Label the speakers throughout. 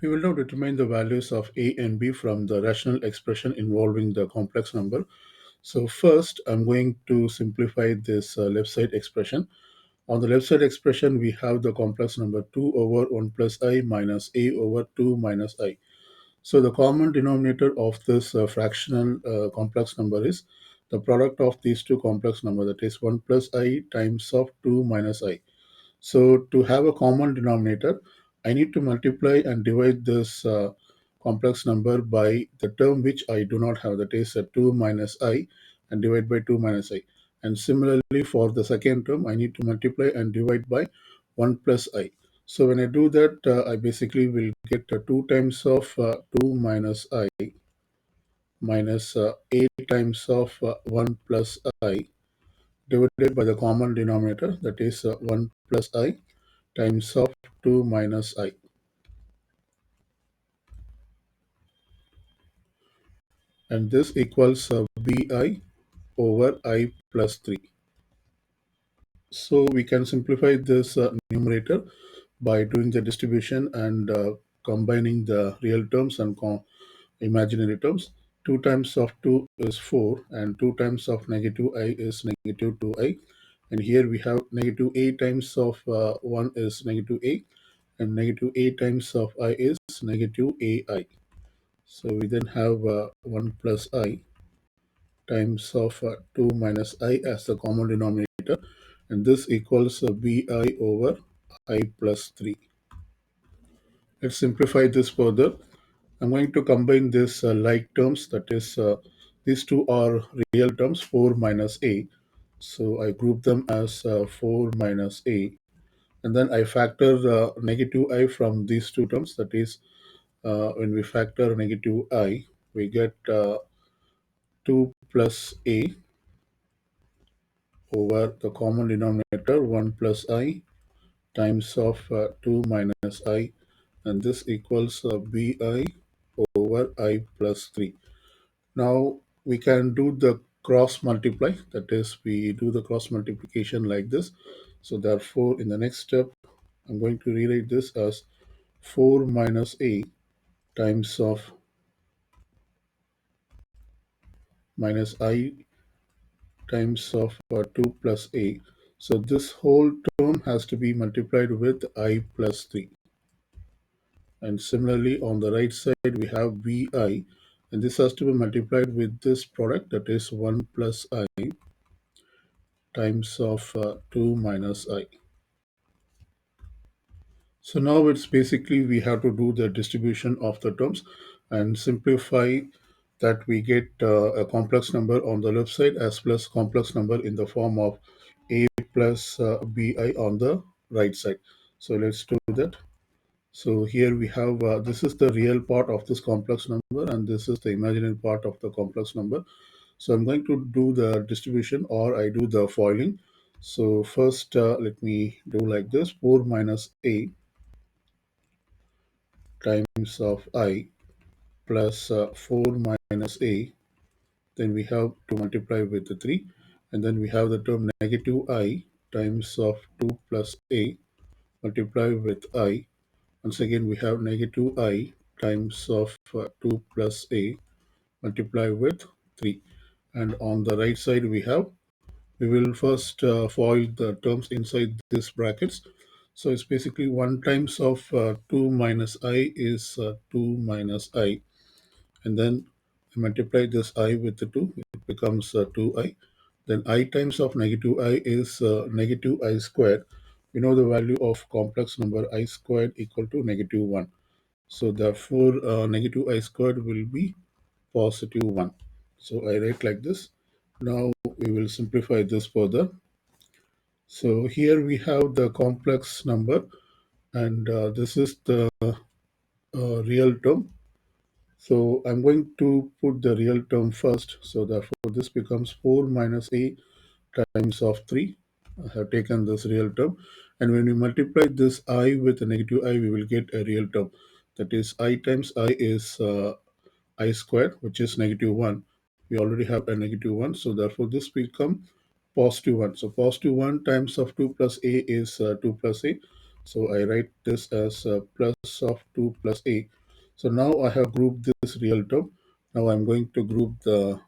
Speaker 1: We will now determine the values of a and b from the rational expression involving the complex number. So first, I'm going to simplify this left side expression. On the left side expression, we have the complex number 2 over 1 plus I minus a over 2 minus I. So the common denominator of this fractional complex number is the product of these two complex numbers, that is 1 plus I times of 2 minus I. So to have a common denominator, I need to multiply and divide this complex number by the term which I do not have, that is 2 minus I, and divide by 2 minus I. And similarly for the second term, I need to multiply and divide by 1 plus I. So when I do that, I basically will get 2 times of 2 minus I minus 8 times of 1 plus I divided by the common denominator, that is 1 plus I times of 2 minus I, and this equals bi over I plus 3. So we can simplify this numerator by doing the distribution and combining the real terms and imaginary terms. 2 times of 2 is 4, and 2 times of negative I is negative 2I. And here we have negative a times of 1 is negative a, and negative a times of I is negative ai. So we then have 1 plus I times of 2 minus I as the common denominator, and this equals bi over I plus 3. Let's simplify this further. I'm going to combine this like terms, that is these two are real terms, 4 minus a. So I group them as 4 minus a, and then I factor negative I from these two terms, that is when we factor negative I, we get 2 plus a over the common denominator 1 plus I times of 2 minus I, and this equals bi over I plus 3. Now we can do the cross multiply, that is we do the cross multiplication like this. So therefore in the next step, I'm going to rewrite this as 4 minus a times of minus I times of 2 plus a. So this whole term has to be multiplied with I plus 3. And similarly on the right side we have bi, and this has to be multiplied with this product, that is 1 plus I times of 2 minus I. So now it's basically we have to do the distribution of the terms and simplify that we get a complex number on the left side as plus complex number in the form of a plus bi on the right side. So let's do that. So here we have this is the real part of this complex number, and this is the imaginary part of the complex number. So I'm going to do the distribution, or I do the foiling. So first let me do like this: 4 minus a times of I plus 4 minus a, then we have to multiply with the 3, and then we have the term negative I times of 2 plus a multiply with I. Once again we have negative I times of 2 plus a multiply with 3, and on the right side we will first foil the terms inside this brackets. So it's basically 1 times of 2 minus I is 2 minus I, and then multiply this I with the 2, it becomes 2I. Then I times of negative I is negative I squared. We know the value of complex number I squared equal to negative 1. So therefore negative I squared will be positive 1. So I write like this. Now we will simplify this further. So here we have the complex number, and this is the real term. So I'm going to put the real term first. So therefore this becomes 4 minus a times of 3. I have taken this real term. And when we multiply this I with a negative I, we will get a real term. That is I times I is I squared, which is negative 1. We already have a negative 1. So therefore this become positive 1. So positive 1 times of 2 plus a is 2 plus a. So I write this as plus of 2 plus a. So now I have grouped this real term. Now I'm going to group the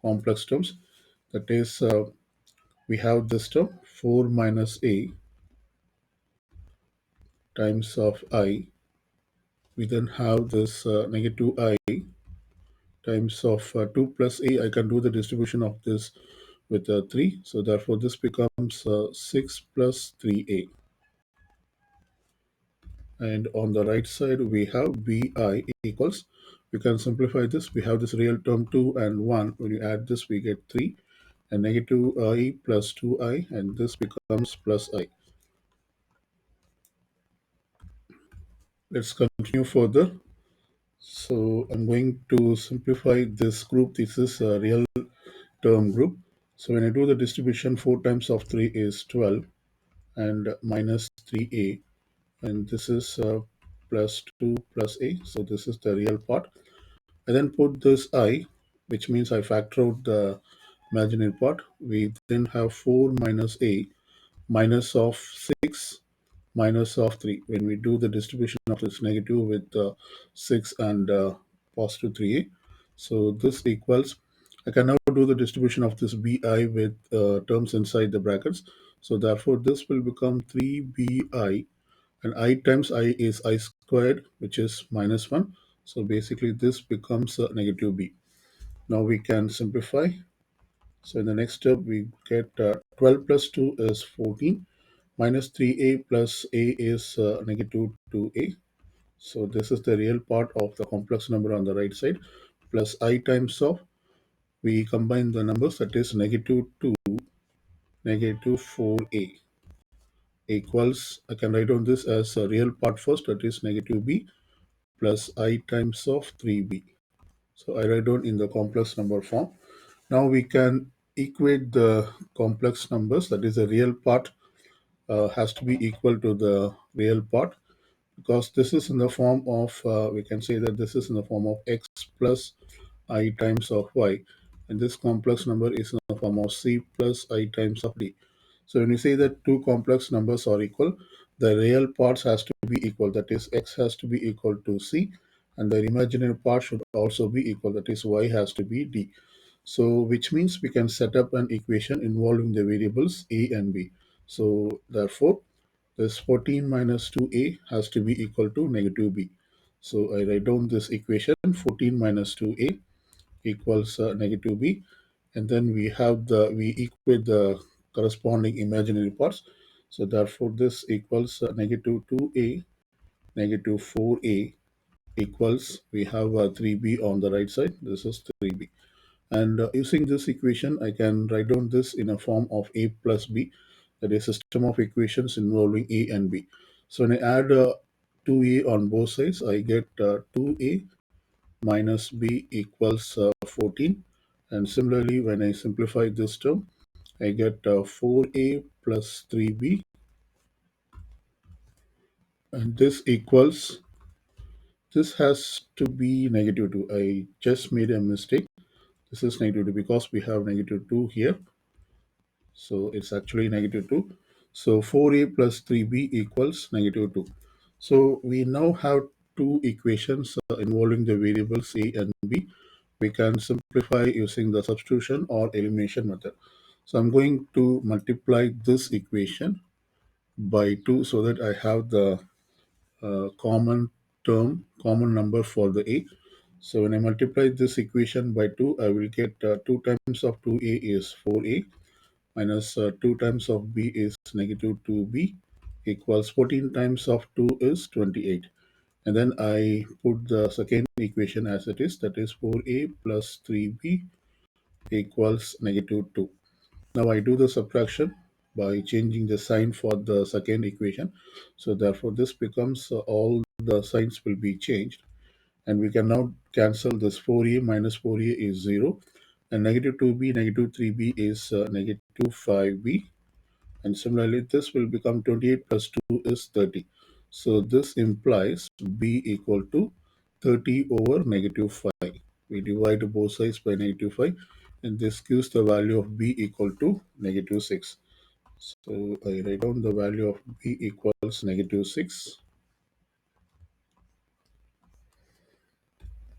Speaker 1: complex terms. That is, we have this term 4 minus a times of I. We then have this negative I times of 2 plus a. I can do the distribution of this with 3. So therefore this becomes 6 plus 3a. And on the right side we have bi equals, we can simplify this. We have this real term 2 and 1. When you add this we get 3 and negative I plus 2i, and this becomes plus I. Let's continue further. So I'm going to simplify this group. This is a real term group. So when I do the distribution, 4 times of 3 is 12 and minus 3a, and this is plus 2 plus a. So this is the real part. I then put this I, which means I factor out the imaginary part. We then have 4 minus a minus of 6 minus of 3. When we do the distribution of this negative with 6 and positive 3a, so this equals, I can now do the distribution of this bi with terms inside the brackets. So therefore this will become 3bi, and I times I is I squared, which is minus 1. So basically this becomes negative b. Now we can simplify. So in the next step we get 12 plus 2 is 14, minus 3a plus a is negative 2a. So this is the real part of the complex number on the right side, plus I times of, we combine the numbers, that is negative 2, negative 4a equals, I can write down this as a real part first, that is negative b plus I times of 3b. So I write down in the complex number form. Now we can equate the complex numbers, that is the real part has to be equal to the real part, because this is in the form of, we can say that this is in the form of x plus I times of y, and this complex number is in the form of c plus I times of d. So when you say that two complex numbers are equal, the real parts has to be equal, that is x has to be equal to c, and the imaginary part should also be equal, that is y has to be d. So which means we can set up an equation involving the variables a and b. So therefore this 14 minus 2a has to be equal to negative b. So I write down this equation, 14 minus 2a equals negative b, and then we equate the corresponding imaginary parts. So therefore this equals negative 2a, negative 4a equals, we have 3b on the right side, this is 3b. And using this equation, I can write down this in a form of a plus b, that is a system of equations involving a and b. So when I add 2a on both sides, I get 2a minus b equals 14. And similarly, when I simplify this term, I get 4a plus 3b, and this equals, this has to be negative 2. I just made a mistake. This is negative 2 because we have negative 2 here. So it's actually negative 2. So 4a plus 3b equals negative 2. So we now have two equations involving the variables a and b. We can simplify using the substitution or elimination method. So I'm going to multiply this equation by 2 so that I have the common term, common number for the a. So when I multiply this equation by 2, I will get 2 times of 2a is 4a, minus 2 times of b is negative 2b, equals 14 times of 2 is 28. And then I put the second equation as it is, that is 4a plus 3b equals negative 2. Now I do the subtraction by changing the sign for the second equation. So therefore this becomes all the signs will be changed, and we can now cancel this 4a minus 4a is 0, and negative 2b, negative 3b is negative 5b, and similarly this will become 28 plus 2 is 30. So this implies b equal to 30 over negative 5. We divide both sides by negative 5, and this gives the value of b equal to negative 6. So I write down the value of b equals negative 6.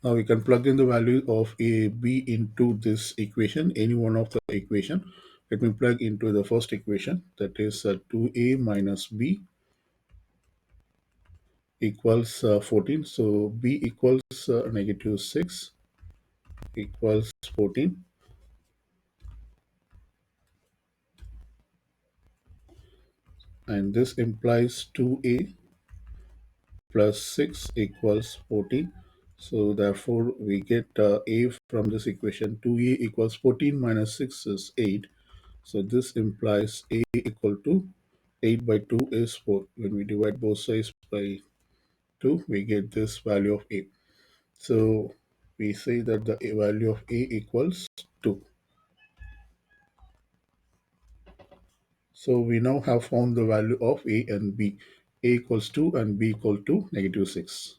Speaker 1: Now we can plug in the value of a b into this equation, any one of the equation. Let me plug into the first equation, that is 2a minus b equals 14. So b equals negative 6 equals 14, and this implies 2a plus 6 equals 14. So therefore we get a from this equation. 2a equals 14 minus 6 is 8. So this implies a equal to 8 by 2 is 4. When we divide both sides by 2, we get this value of a. So we say that the value of a equals 2. So we now have found the value of a and b. A equals 2 and b equal to negative 6.